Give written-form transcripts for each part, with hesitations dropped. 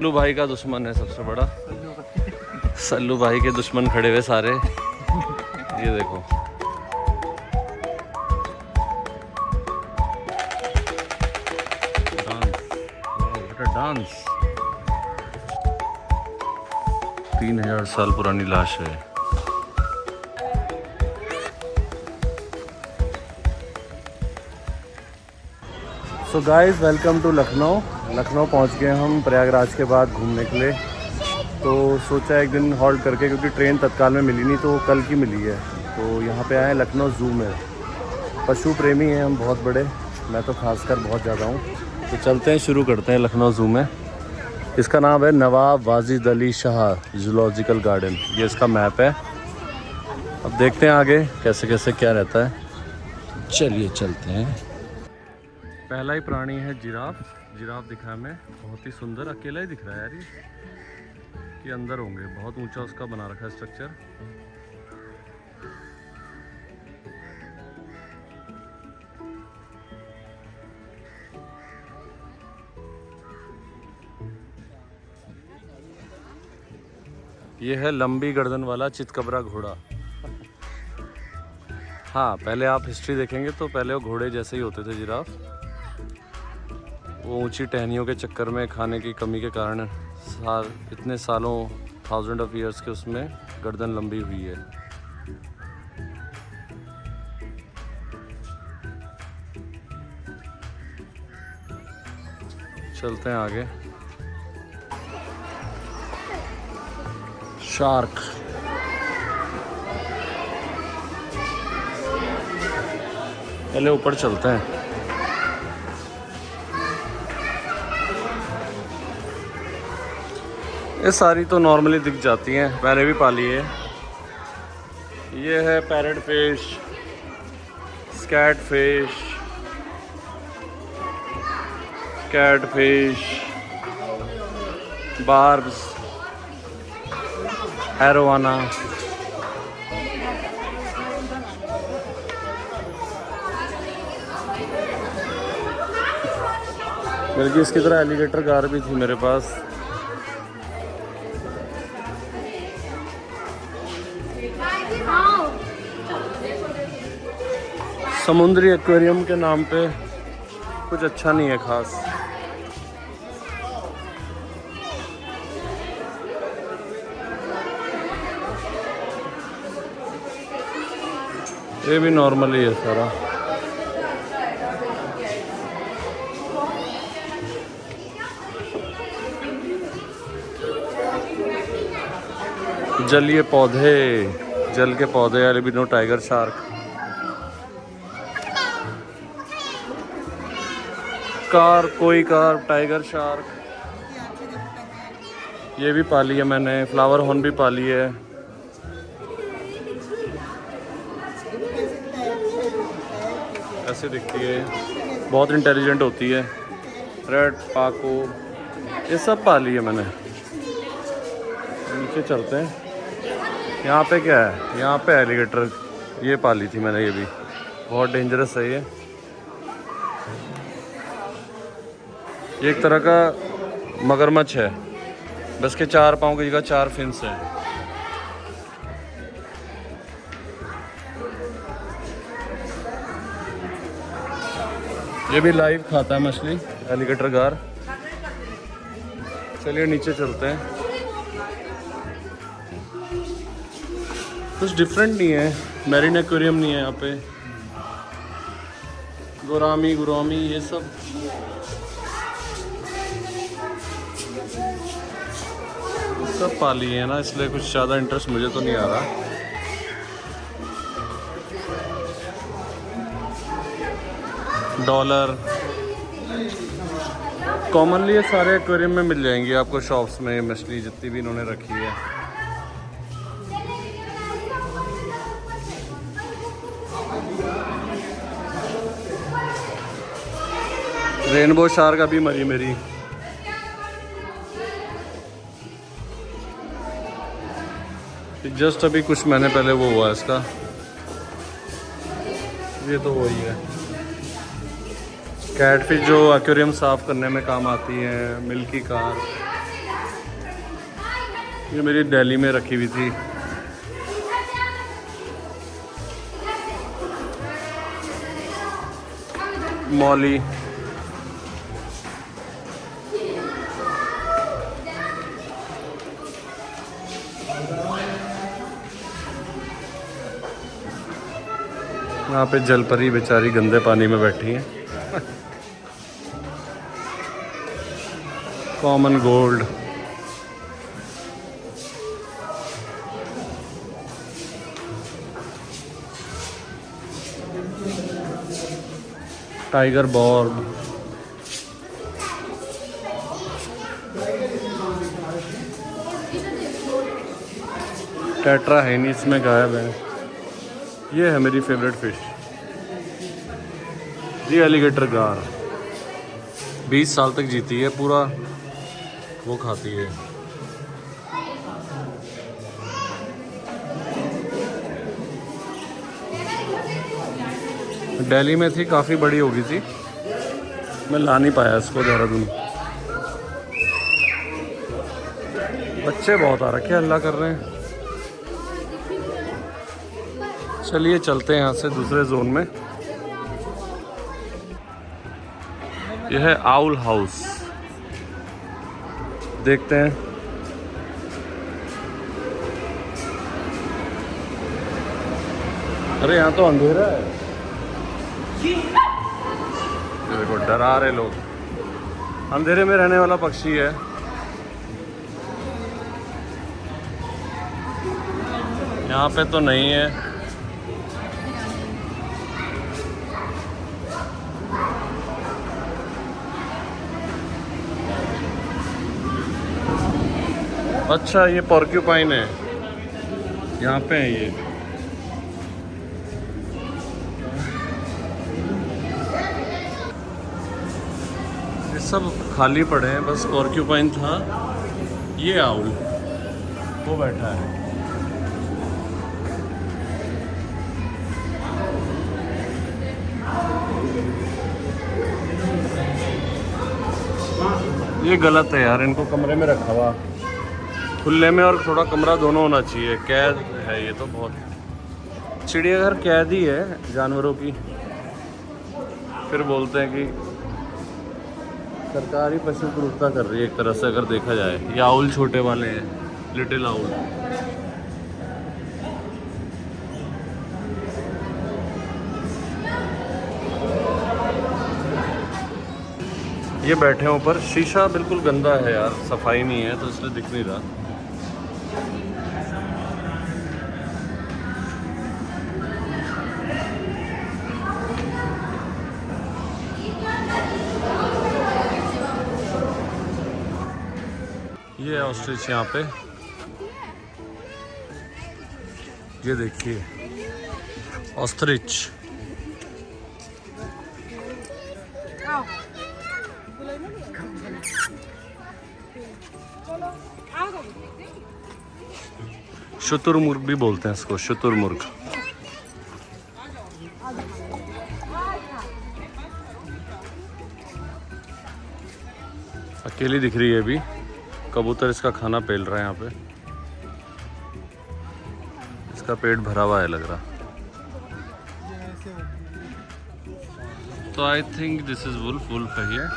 सल्लू भाई का दुश्मन है सबसे बड़ा। सल्लू भाई के दुश्मन खड़े हुए सारे। ये देखो डांस। 3000 साल पुरानी लाश है। So guys, welcome to Lucknow. Lucknow पहुंच गए हम प्रयागराज के बाद घूमने के लिए। तो सोचा एक दिन हॉल्ट करके, क्योंकि ट्रेन तत्काल में मिली नहीं तो कल की मिली है। तो यहाँ पे आए लखनऊ ज़ू में। पशु प्रेमी हैं हम बहुत बड़े, मैं तो खासकर बहुत ज़्यादा हूँ। तो चलते हैं, शुरू करते हैं लखनऊ ज़ू में। इसका नाम है नवाब वाजिद अली शाह जूलॉजिकल गार्डन। ये इसका मैप है। अब देखते हैं आगे कैसे कैसे क्या रहता है। चलिए चलते हैं। पहला ही प्राणी है जिराफ। जिराफ दिखा हमें, बहुत ही सुंदर। अकेला ही दिख रहा है यार ये अंदर होंगे। बहुत ऊंचा उसका बना रखा है स्ट्रक्चर। ये है लंबी गर्दन वाला चितकबरा घोड़ा। हाँ, पहले आप हिस्ट्री देखेंगे तो पहले वो घोड़े जैसे ही होते थे जिराफ। वो ऊंची टहनियों के चक्कर में, खाने की कमी के कारण इतने सालों, 1000 ऑफ ईयर्स के उसमें गर्दन लंबी हुई है। चलते हैं आगे। शार्क। पहले ऊपर चलते हैं। ये सारी तो नॉर्मली दिख जाती हैं, मैंने भी पाली है। ये है parrot fish, scat fish, catfish, barbs, arowana. बल्कि इसकी तरह एलिगेटर गार भी थी मेरे पास। समुद्री एक्वेरियम के नाम पे कुछ अच्छा नहीं है खास। ये भी नॉर्मल ही है सारा। जलीय पौधे, जल के पौधे, एल्बिनो टाइगर शार्क। कार, कोई कार, टाइगर शार्क। ये भी पाली है मैंने। फ्लावर हॉर्न भी पाली है। ऐसे दिखती है, बहुत इंटेलिजेंट होती है। रेड पाको, ये सब पाली है मैंने। नीचे चलते हैं। यहाँ पे क्या है? यहाँ पे एलिगेटर, ये पाली थी मैंने। ये भी बहुत डेंजरस है ये एक तरह का मगरमच्छ है, बस के 4 पाँव की जगह 4 फिन्स हैं। ये भी लाइव खाता है मछली, एलिगेटर गार। चलिए नीचे चलते हैं। कुछ डिफरेंट नहीं है, मैरीन एक्वेरियम नहीं है यहाँ पे। गोरामी गुरामी ये सब पाली है ना, इसलिए कुछ ज़्यादा इंटरेस्ट मुझे तो नहीं आ रहा। डॉलर कॉमनली ये सारे एक्वेरियम में मिल जाएंगी आपको, शॉप्स में। मछली जितनी भी इन्होंने रखी है। रेनबो शार्क अभी मरी मेरी। जस्ट अभी कुछ महीने पहले वो हुआ इसका। ये तो वही है। कैटफिश जो एक्वेरियम साफ़ करने में काम आती है। मिल्की कार, ये मेरी दिल्ली में रखी हुई थी। मौली यहाँ पे जलपरी बेचारी गंदे पानी में बैठी है। कॉमन गोल्ड, टाइगर बॉर्ब, टेट्रा है नहीं, इसमें गायब है। ये है मेरी फेवरेट फिश, ये एलिगेटर गार। 20 साल तक जीती है, पूरा वो खाती है। दिल्ली में थी, काफ़ी बड़ी हो गई थी, मैं ला नहीं पाया इसको देहरादून। बच्चे बहुत आ रखे, हल्ला कर रहे हैं। चलिए चलते हैं यहाँ से दूसरे जोन में। यह है आउल हाउस, देखते हैं। अरे यहाँ तो अंधेरा है। ये देखो डरा रहे लोग। अंधेरे में रहने वाला पक्षी है। यहाँ पे तो नहीं है। अच्छा ये पोर्क्यूपाइन है, यहाँ पे है ये। ये सब खाली पड़े हैं, बस पोर्क्यूपाइन था। ये आउल वो बैठा है। ये गलत है यार, इनको कमरे में रखा हुआ, खुले में और थोड़ा कमरा दोनों होना चाहिए। कैद है ये तो बहुत। चिड़ियाघर कैद ही है जानवरों की। फिर बोलते हैं कि सरकारी पशु क्रूरता कर रही है एक तरह से, अगर देखा जाए। ये आउल छोटे वाले हैं, लिटिल आउल। ये बैठे हैं ऊपर। शीशा बिल्कुल गंदा है यार, सफाई नहीं है तो इसलिए दिख नहीं रहा। ये है ऑस्ट्रिच यहाँ पे, ये देखिए ऑस्ट्रिच। शुतुरमुर्ग भी बोलते हैं इसको, शुतुरमुर्ग। अकेली दिख रही है अभी। कबूतर इसका खाना पेल रहा है यहाँ पे। इसका पेट भरा हुआ है लग रहा। तो I think this is wolf. Wolf है ये।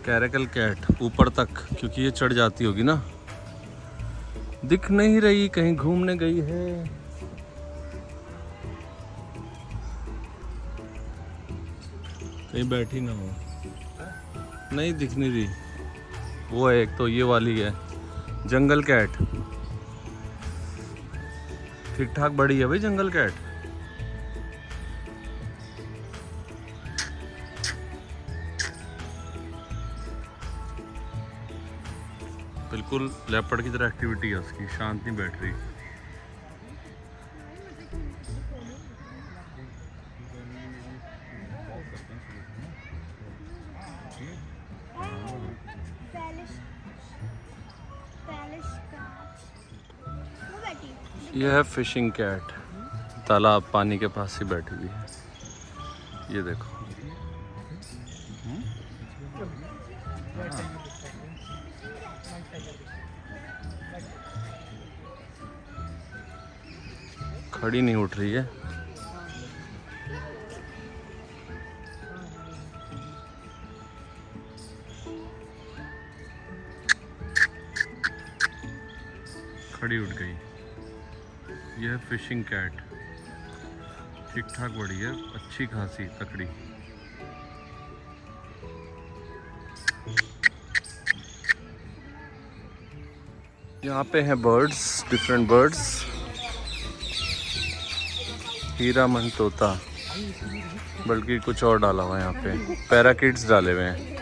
कैरेकल कैट ऊपर तक, क्योंकि ये चढ़ जाती होगी ना। दिख नहीं रही, कहीं घूमने गई है। कहीं बैठी ना हो, नहीं दिख नहीं रही। वो है एक तो, ये वाली है जंगल कैट। ठीक ठाक बड़ी है भाई जंगल कैट। बिल्कुल लेपर्ड की तरह एक्टिविटी है उसकी, शांत नहीं बैठ रही। यह है फिशिंग कैट, तालाब पानी के पास ही बैठी हुई है। ये देखो, खड़ी नहीं उठ रही है। खड़ी उठ गई। यह फिशिंग कैट ठीक ठाक बड़ी है, अच्छी खासी तकड़ी। यहाँ पे हैं बर्ड्स, डिफरेंट बर्ड्स। हीरामन तोता, बल्कि कुछ और डाला हुआ है यहाँ पे। पैराकिट्स डाले हुए हैं,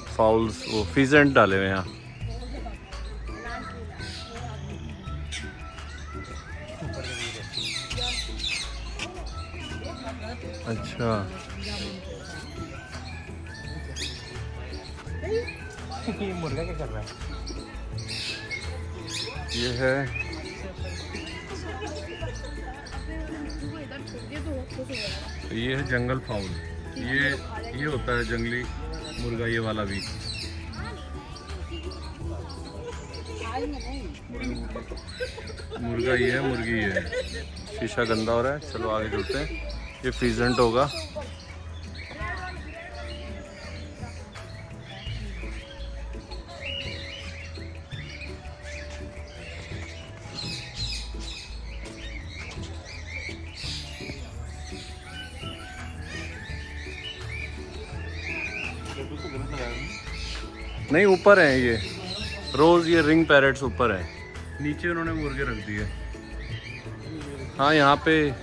फाउल्स, वो फिजेंट डाले हुए हैं यहाँ। अच्छा, मुर्गा क्या कर रहा है? ये है ये है जंगल फाउल। ये होता है जंगली मुर्गा, ये वाला भी। मुर्गा ये है, मुर्गी ये है। शीशा गंदा हो रहा है, चलो आगे चलते हैं। ये फिजेंट होगा। नहीं, ऊपर है ये रोज, ये रिंग पैरेट्स ऊपर है, नीचे उन्होंने मुर्गे रख दिए। हाँ, यहाँ पे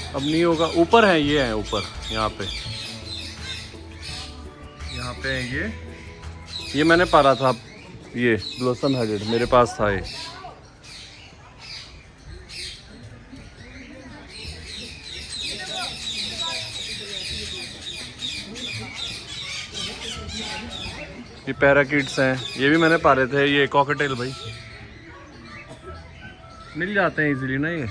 अब नहीं होगा, ऊपर है, ये है ऊपर, यहाँ पे है ये मैंने पाला था। ये ब्लॉसम हेडेड मेरे पास था ये। ये पैराकिट्स हैं, ये भी मैंने पाले थे। ये कॉकटेल भाई मिल जाते हैं इजीली ना ये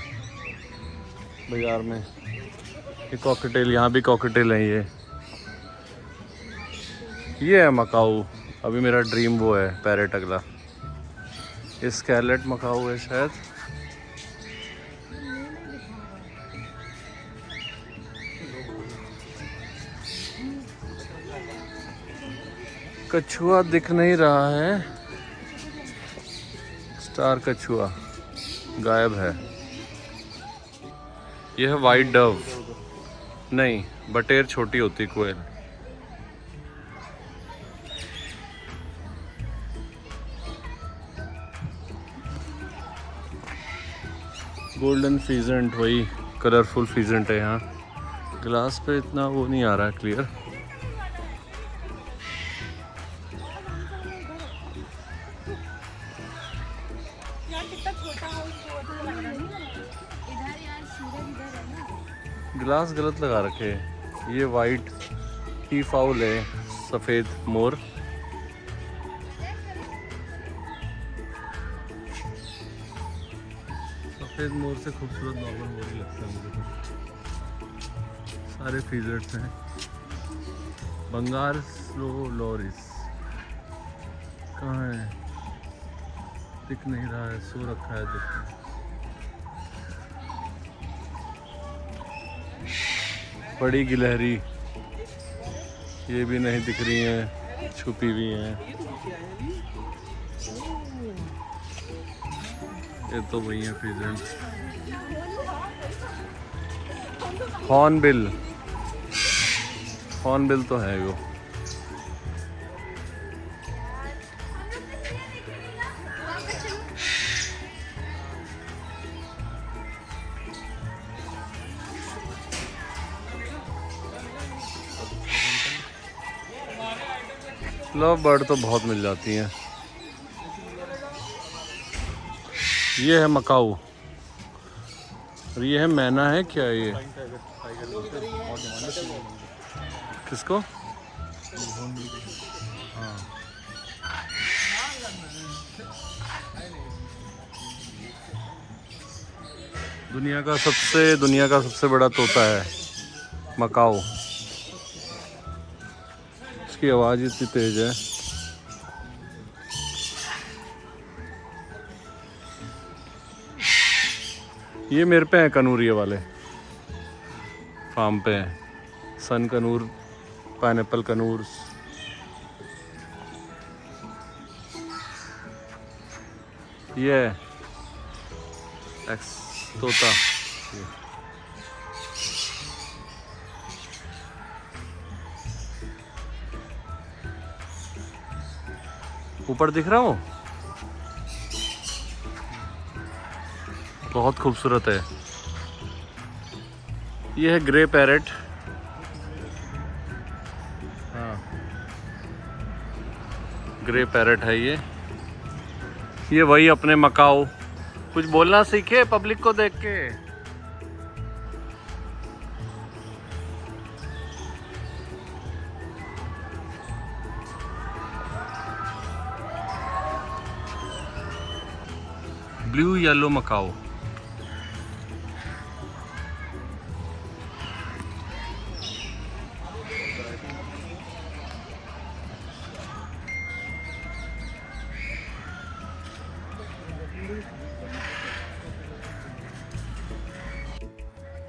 बाजार में। ये कॉकटेल, यहाँ भी कॉकटेल है। ये है मकाऊ। अभी मेरा ड्रीम वो है पैरेट अगला। ये स्कैलेट मकाऊ है शायद। कछुआ दिख नहीं रहा है, स्टार कछुआ गायब है। यह है वाइट डव, नहीं बटेर छोटी होती कोयल। गोल्डन फीजेंट, वही कलरफुल फीजेंट है यहाँ। ग्लास पे इतना वो नहीं आ रहा है क्लियर। ग्लास गलत लगा रखे। ये वाइट टी फाउल है, सफ़ेद मोर। सफ़ेद मोर से खूबसूरत नॉर्मल मोर ही लगता है मुझे तो। सारे फीजर्स हैं। बंगार स्लो लॉरिस कहाँ है, दिख नहीं रहा है, सो रखा है देखो। बड़ी गिलहरी ये भी नहीं दिख रही हैं, छुपी हुई हैं। ये तो वही है फिजेंट। हॉर्नबिल तो है वो। लव बर्ड तो बहुत मिल जाती हैं। ये है मकाऊ और ये है मैना है क्या ये? किसको? हाँ दुनिया का सबसे बड़ा तोता है मकाऊ। इसकी आवाज़ इतनी तेज है। ये मेरे पे हैं कनूरिया वाले फार्म पे हैं। सन कनूर, पाइनएप्पल कनूर। ये एक्स तोता। ऊपर दिख रहा हूँ, बहुत खूबसूरत है। ये है ग्रे पैरेट। हाँ ग्रे पैरेट है ये वही अपने मकाऊ। कुछ बोलना सीखे पब्लिक को देख के। Blue yellow Macau.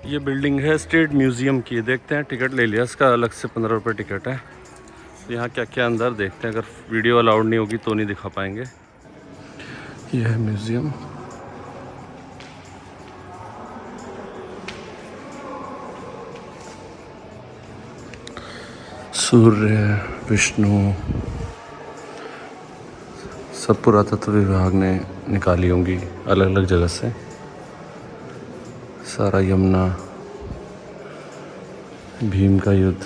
ये बिल्डिंग है स्टेट म्यूज़ियम की। देखते हैं, टिकट ले लिया इसका, अलग से 15 रुपये टिकट है। यहाँ क्या क्या अंदर देखते हैं, अगर वीडियो अलाउड नहीं होगी तो नहीं दिखा पाएंगे। ये है म्यूज़ियम। सूर्य, विष्णु सब पुरातत्व विभाग ने निकाली होंगी अलग अलग जगह से। सारा यमुना, भीम का युद्ध।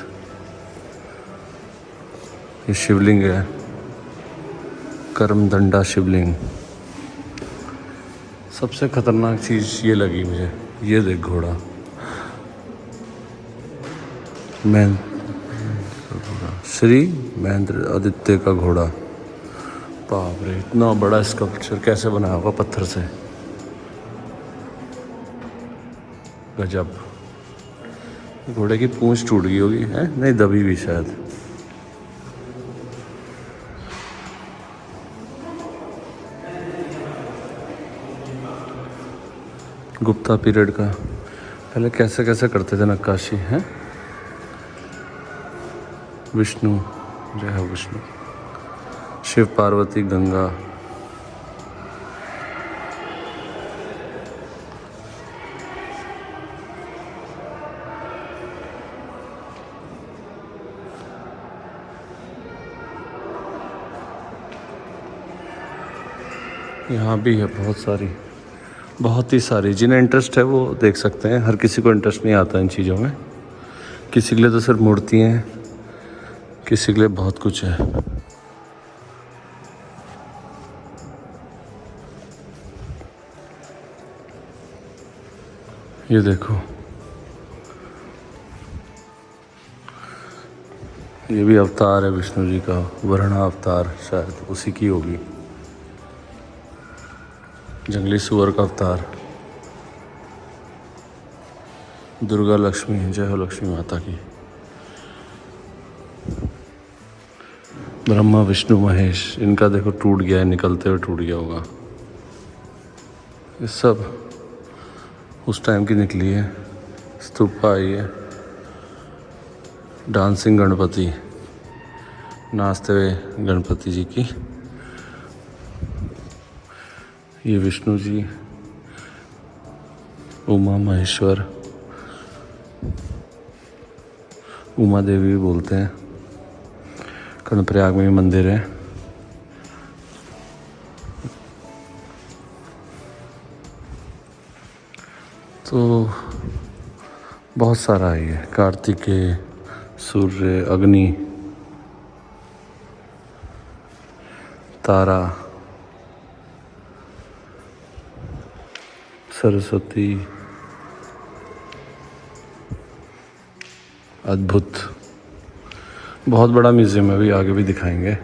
ये शिवलिंग है, कर्मदंडा शिवलिंग। सबसे खतरनाक चीज़ ये लगी मुझे, ये देख घोड़ा। श्री महेंद्र आदित्य का घोड़ा। बाप रे, इतना बड़ा स्कल्पचर कैसे बनाया होगा पत्थर से, गजब। घोड़े की पूंछ टूट गई होगी, है नहीं दबी भी शायद। गुप्ता पीरियड का, पहले कैसे कैसे करते थे नक्काशी, हैं। विष्णु, जय हो विष्णु। शिव पार्वती, गंगा। यहाँ भी है बहुत ही सारी। जिन्हें इंटरेस्ट है वो देख सकते हैं, हर किसी को इंटरेस्ट नहीं आता इन चीज़ों में। किसी के लिए तो सिर्फ मूर्तियाँ हैं, किसी के लिए बहुत कुछ है। ये देखो, ये भी अवतार है विष्णु जी का, वरुणा अवतार, शायद उसी की होगी। जंगली सुअर का अवतार। दुर्गा लक्ष्मी, जय हो लक्ष्मी माता की। ब्रह्मा विष्णु महेश, इनका देखो टूट गया है, निकलते हुए टूट गया होगा। ये सब उस टाइम की निकली है। स्तूपा आई है। डांसिंग गणपति, नाचते हुए गणपति जी की। ये विष्णु जी, उमा महेश्वर, उमा देवी भी बोलते हैं। कर्णप्रयाग में भी मंदिर है। तो बहुत सारा है ये। कार्तिकेय, सूर्य, अग्नि, तारा, सरस्वती, अद्भुत, बहुत बड़ा म्यूज़ियम है, अभी आगे भी दिखाएंगे।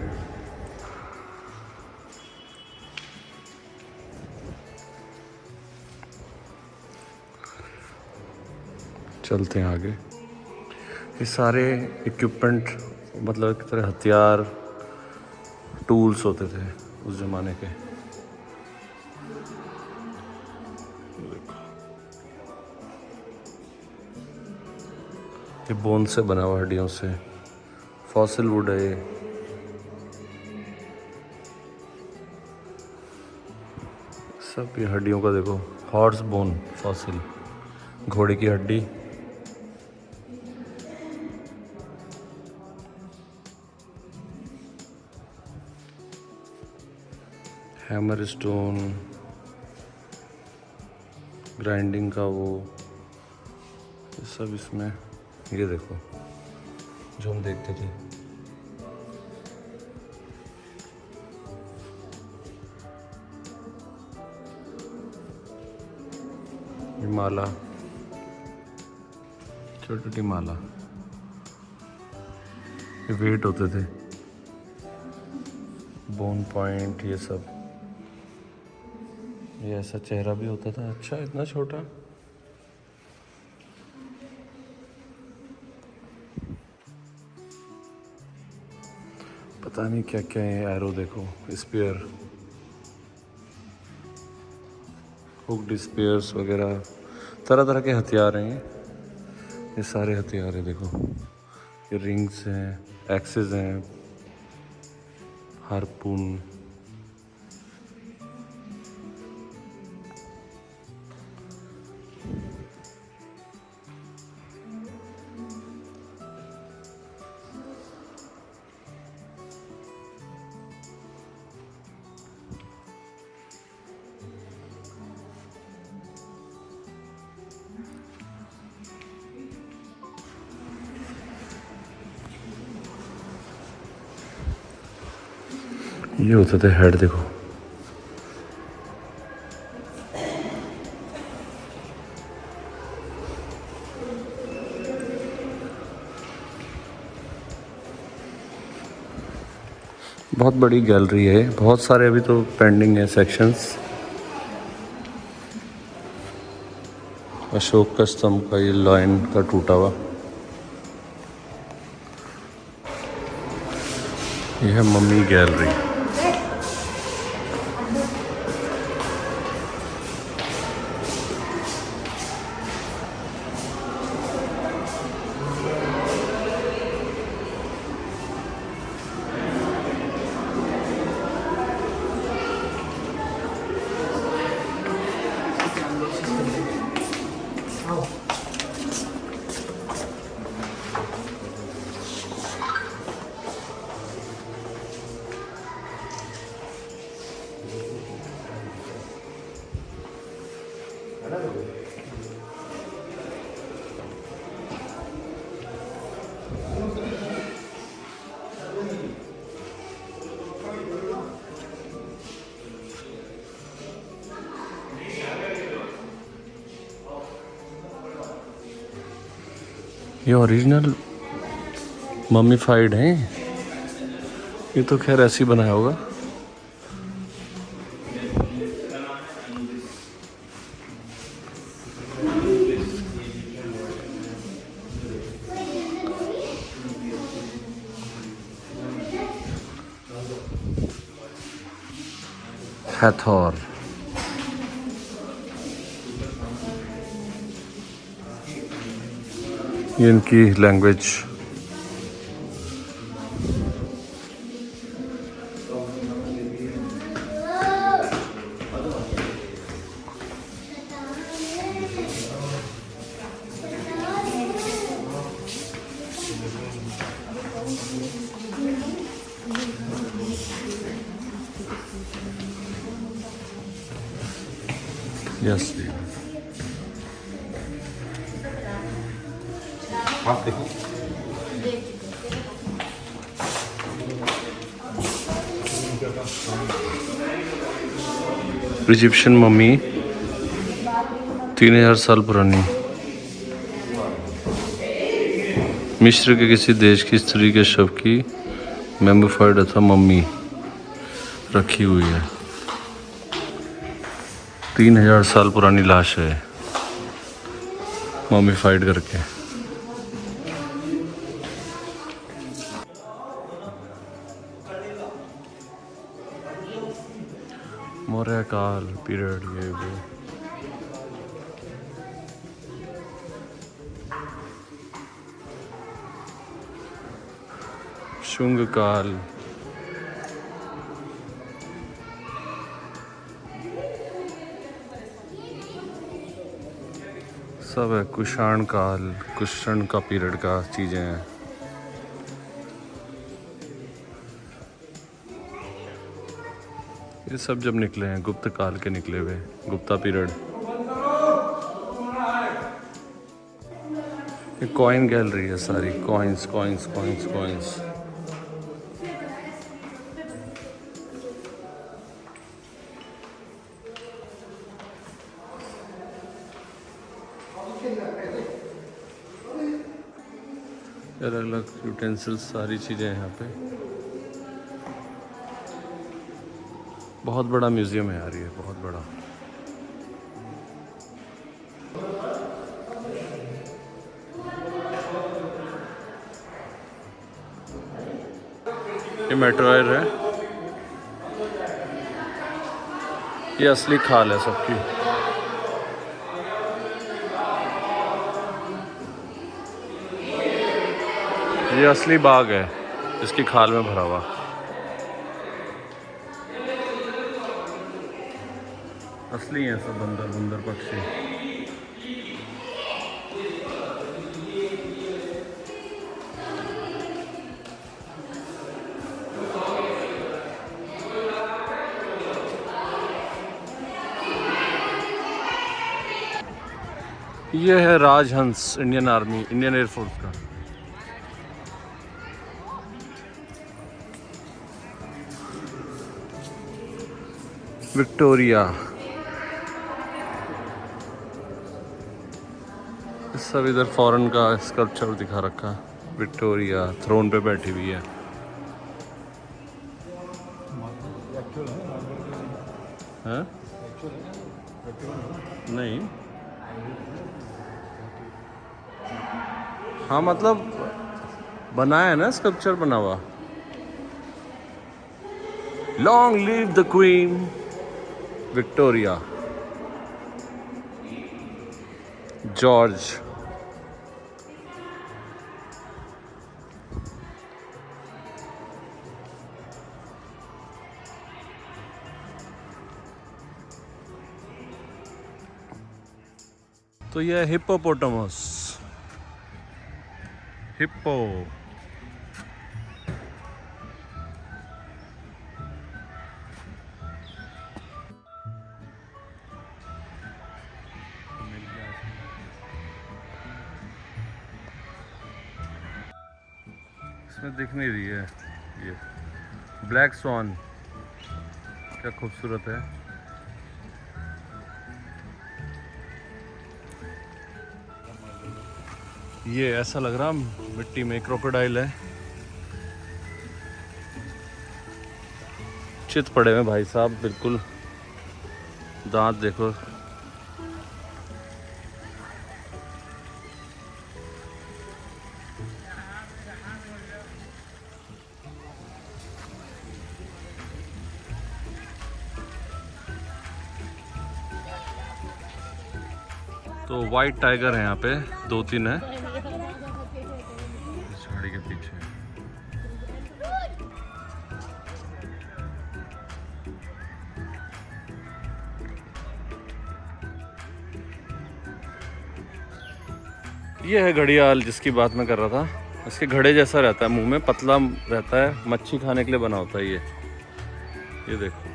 चलते हैं आगे। ये सारे इक्विपमेंट, मतलब एक तरह हथियार, टूल्स होते थे उस ज़माने के। ये बोन से बना हुआ, हड्डियों से, फॉसिल वुड है ये। सब ये हड्डियों का देखो, हॉर्स बोन फॉसिल, घोड़े की हड्डी। हैमर स्टोन, ग्राइंडिंग का वो, ये सब इसमें। ये देखो जो हम देखते थे, ये माला, छोटी छोटी माला, ये वेट होते थे, बोन पॉइंट, ये सब। ये ऐसा चेहरा भी होता था। अच्छा, इतना छोटा। पता नहीं क्या क्या है। एरो देखो, स्पेयर, हुक्ड स्पेयर्स वगैरह, तरह तरह के हथियार हैं ये सारे हथियार हैं। देखो ये रिंग्स हैं, एक्सेस हैं, हार्पून। ये होते थे हेड, देखो। बहुत बड़ी गैलरी है, बहुत सारे अभी तो पेंडिंग है सेक्शंस। अशोक का स्तंभ का ये लाइन का टूटा हुआ, यह है मम्मी गैलरी। ये ओरिजिनल मम्मीफाइड हैं। ये तो खैर ऐसे ही बनाया होगा। हैथोर, ये इनकी लैंग्वेज। यस, आप देखो। इजिप्शियन मम्मी 3000 साल पुरानी। मिस्र के किसी देश की स्त्री के शव की मेम्बीफाइड अथवा मम्मी रखी हुई है। 3000 साल पुरानी लाश है मम्मीफाइड करके। मौर्य काल पीरियड ये वो। शुंग काल, सब है। कुषाण काल, कुषाण का पीरियड का चीजें हैं। ये सब जब निकले हैं गुप्त काल के निकले हुए, गुप्ता पीरियड। ये कॉइन गैलरी है सारी, कॉइन्स कॉइन्स कॉइन्स कॉइन्स। अलग अलग यूटेंसिल्स, सारी चीज़ें हैं यहाँ पे। बहुत बड़ा म्यूजियम है यार ये, बहुत बड़ा। ये मेट्रो रेल है, ये असली खाल है सबकी। ये असली बाग है इसकी खाल में भरा हुआ। असली है सब बंदर बंदर पक्षी। ये है राजहंस, इंडियन आर्मी, इंडियन एयरफोर्स का। विक्टोरिया, सब इधर फॉरेन का स्कल्पचर दिखा रखा। विक्टोरिया थ्रोन पे बैठी हुई है। हैं? नहीं, हाँ मतलब बनाया है ना, स्कल्पचर बना हुआ। Long live the queen Victoria. George, तो यह हिप्पोपोटामस, हिप्पो। इसमें दिख नहीं रही है ये ब्लैक स्वान, क्या खूबसूरत है। ये ऐसा लग रहा मिट्टी में क्रोकोडाइल है। चित पड़े हुए भाई साहब, बिल्कुल दांत देखो। तो वाइट टाइगर है यहाँ पे, 2-3 है इस झाड़ी के पीछे। ये है घड़ियाल जिसकी बात मैं कर रहा था। इसके घड़े जैसा रहता है, मुंह में पतला रहता है, मच्छी खाने के लिए बना होता है ये देखो।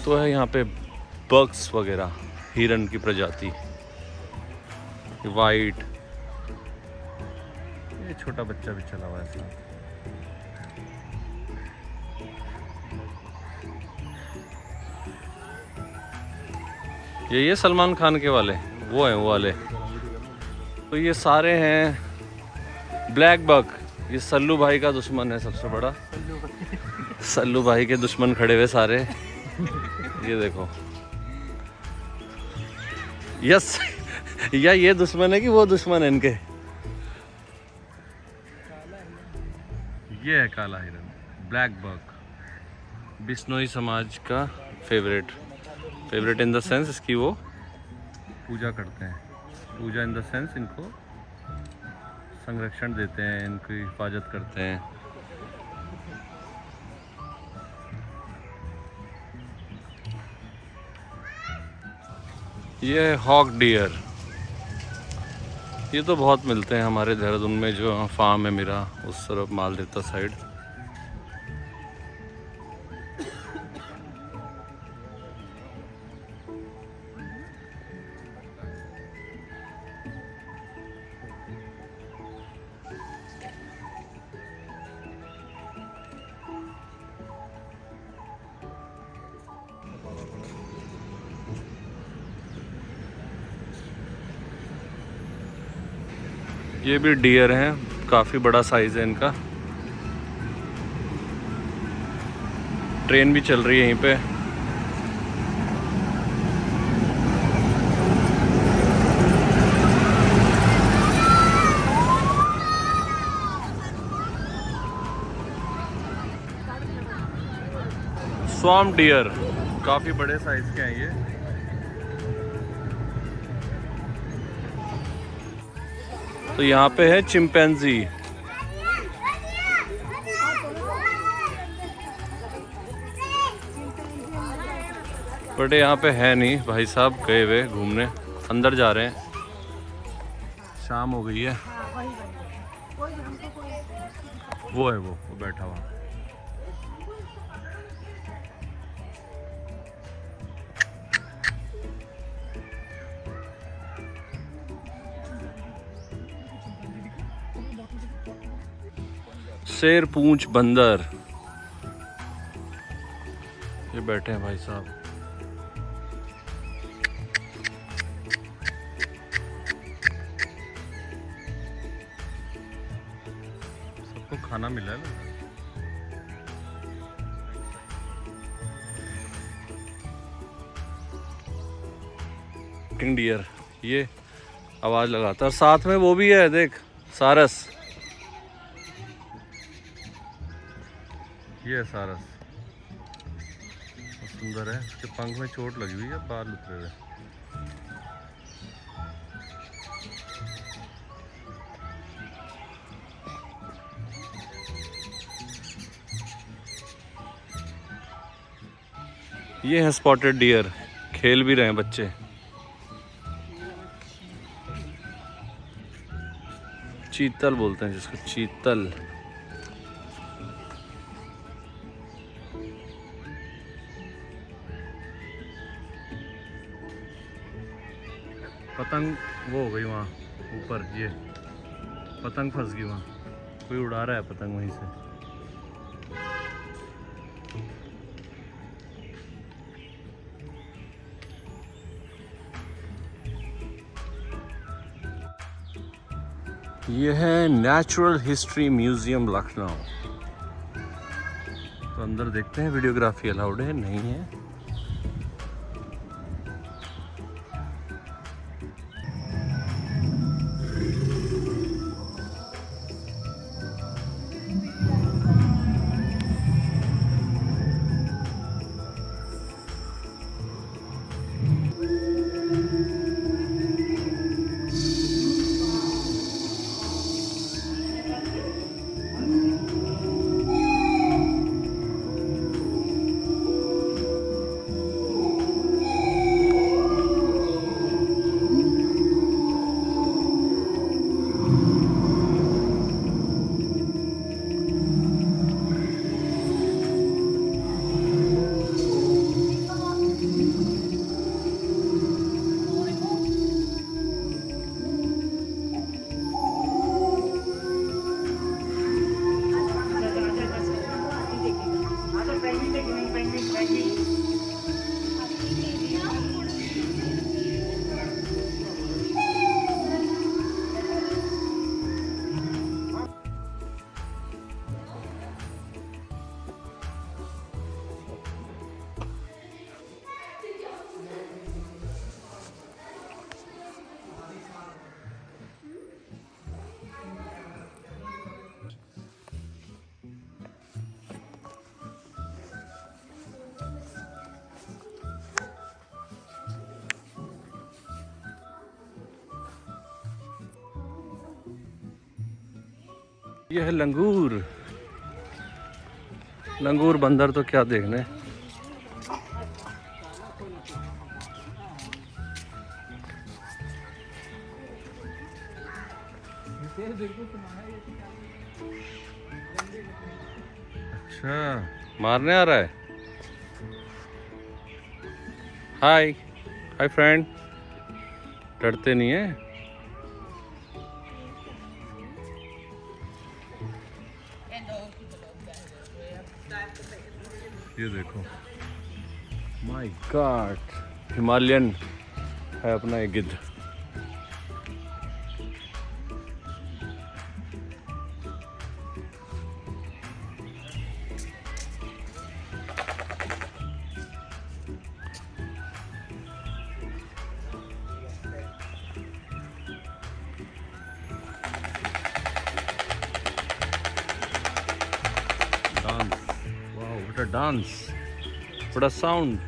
तो है यहाँ पे बग्स वगैरह, हिरन की प्रजाति, वाइट। ये छोटा बच्चा भी चला हुआ है साथ। ये सलमान खान के वाले वो हैं, वो वाले। तो ये सारे हैं ब्लैक बक। ये सल्लू भाई का दुश्मन है सबसे बड़ा। सल्लू भाई के दुश्मन खड़े हुए सारे। ये देखो, यस या ये दुश्मन है कि वो दुश्मन है इनके। ये है काला हिरन, ब्लैक बक। बिश्नोई समाज का फेवरेट इन द सेंस इसकी वो पूजा करते हैं। पूजा इन द सेंस इनको संरक्षण देते हैं, इनकी हिफाजत करते हैं। ये है हॉक डियर। ये तो बहुत मिलते हैं हमारे देहरादून में, जो फार्म है मेरा उस तरफ मालदेवता साइड। ये भी डियर हैं, काफ़ी बड़ा साइज़ है इनका। ट्रेन भी चल रही है यहीं पे। स्वाम डियर काफ़ी बड़े साइज़ के हैं ये। तो यहाँ पे है चिंपैंजी। बट यहाँ पे है नहीं, भाई साहब गए हुए घूमने, अंदर जा रहे हैं। शाम हो गई है। वो है वो बैठा हुआ। शेर पूंछ बंदर, ये बैठे हैं भाई साहब। सबको खाना मिला है। डियर ये आवाज लगाता है, और साथ में वो भी है, देख सारस। ये है सारस, सुंदर है। इसके पंख में चोट लगी हुई है, बाल उतरे हुए। ये है स्पॉटेड डियर, खेल भी रहे हैं बच्चे। चीतल बोलते हैं जिसको, चीतल। पतंग वो हो गई वहाँ ऊपर, ये पतंग फंस गई वहाँ, कोई उड़ा रहा है पतंग वहीं से। ये है नेचुरल हिस्ट्री म्यूजियम लखनऊ। तो अंदर देखते हैं, वीडियोग्राफी अलाउड है नहीं है। ये है लंगूर। लंगूर बंदर तो क्या देखने। अच्छा, मारने आ रहा है। हाय हाय फ्रेंड, डरते नहीं है। ये देखो, माय गॉड, हिमालयन है अपना ये गिद्ध। Dance, wow what a dance, what a sound.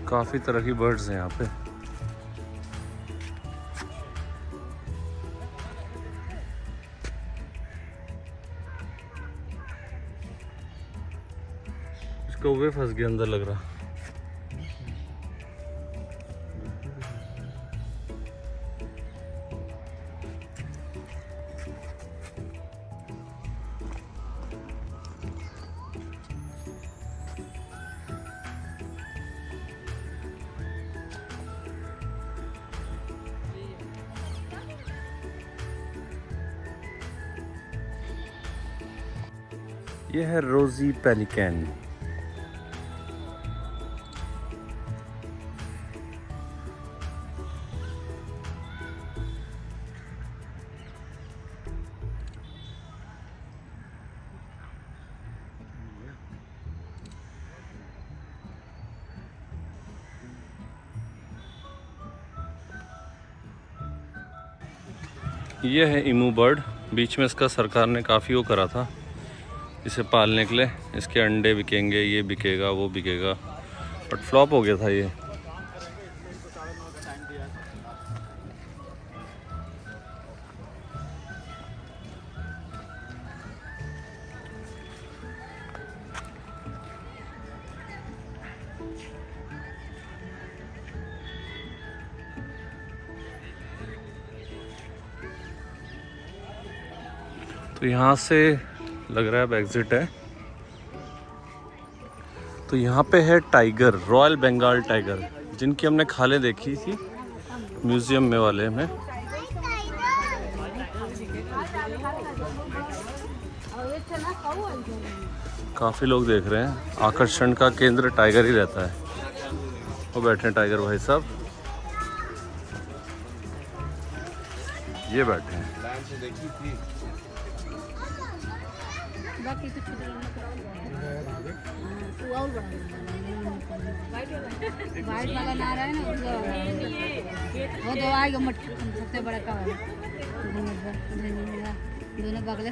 काफी तरह की बर्ड्स हैं यहाँ पे। कौवे फंस गए अंदर लग रहा। ये है रोजी पेलिकन। ये है इमू बर्ड। बीच में इसका सरकार ने काफ़ी वो करा था इसे पालने के लिए। इसके अंडे बिकेंगे, ये बिकेगा, वो बिकेगा, बट फ्लॉप हो गया था ये। तो यहाँ से लग रहा है अब एग्जिट है। तो यहाँ पे है टाइगर, रॉयल बंगाल टाइगर, जिनकी हमने खालें देखी थी म्यूजियम में वाले में। काफ़ी लोग देख रहे हैं। आकर्षण का केंद्र टाइगर ही रहता है। वो बैठे हैं टाइगर भाई साहब, ये बैठे हैं। बाकी कुछ वाइट वाला ना रहा है ना, वो तो आएगा मट सबसे बड़ा का वाला दोनों बगले।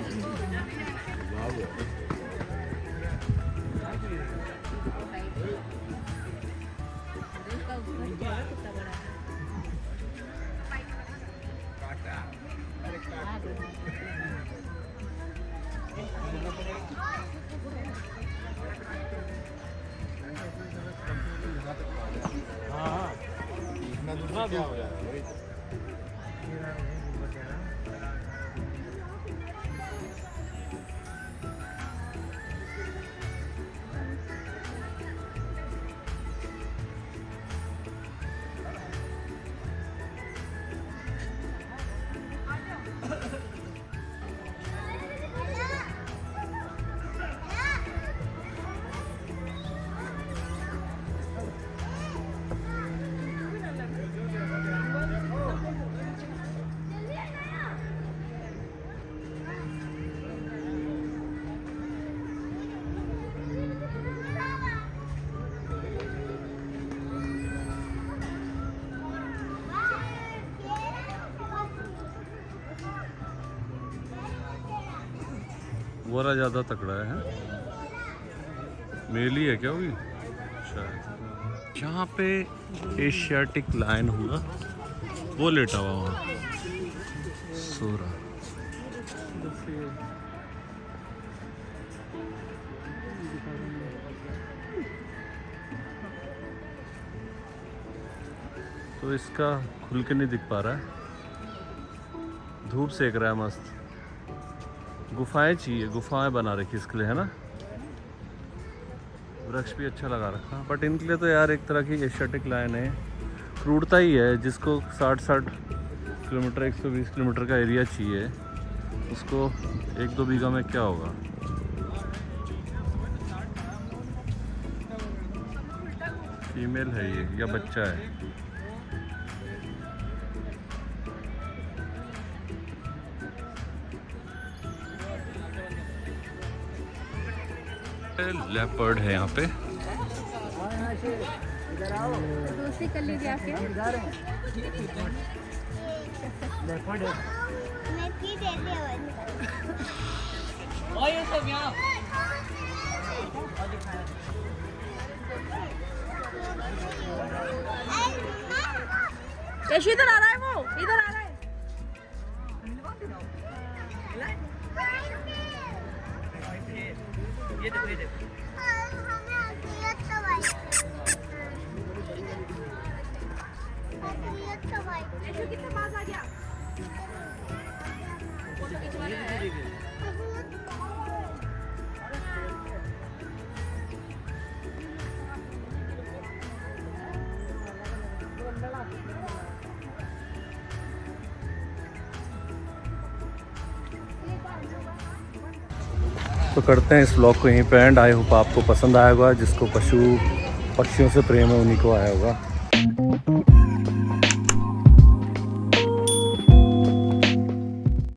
वाला ज़्यादा तकड़ा है। मेल ही है क्या वो भी शायद। यहाँ पे एशियाटिक लायन हुआ वो लेटा हुआ वहाँ सो रहा। तो इसका खुल के नहीं दिख पा रहा है, धूप सेक रहा है मस्त। गुफाएं चाहिए, गुफाएं बना रखी इसके लिए है ना। वृक्ष भी अच्छा लगा रखा, बट इनके लिए तो यार एक तरह की एस्थेटिक लाइन है, क्रूरता ही है। जिसको 60 किलोमीटर 120 किलोमीटर का एरिया चाहिए, उसको 1-2 बीघा में क्या होगा। फीमेल है ये या बच्चा है? लेपर्ड है यहाँ पे। दूसरी कर लीजिए आपके। यश इधर आ रहा है, वो इधर आ रहा है। ये देखो ये देखो। कितना पास आ गया। तो करते हैं इस व्लॉग को यहीं पे एंड। आई होप आपको पसंद आया होगा। जिसको पशु पक्षियों से प्रेम है उन्हीं को आया होगा।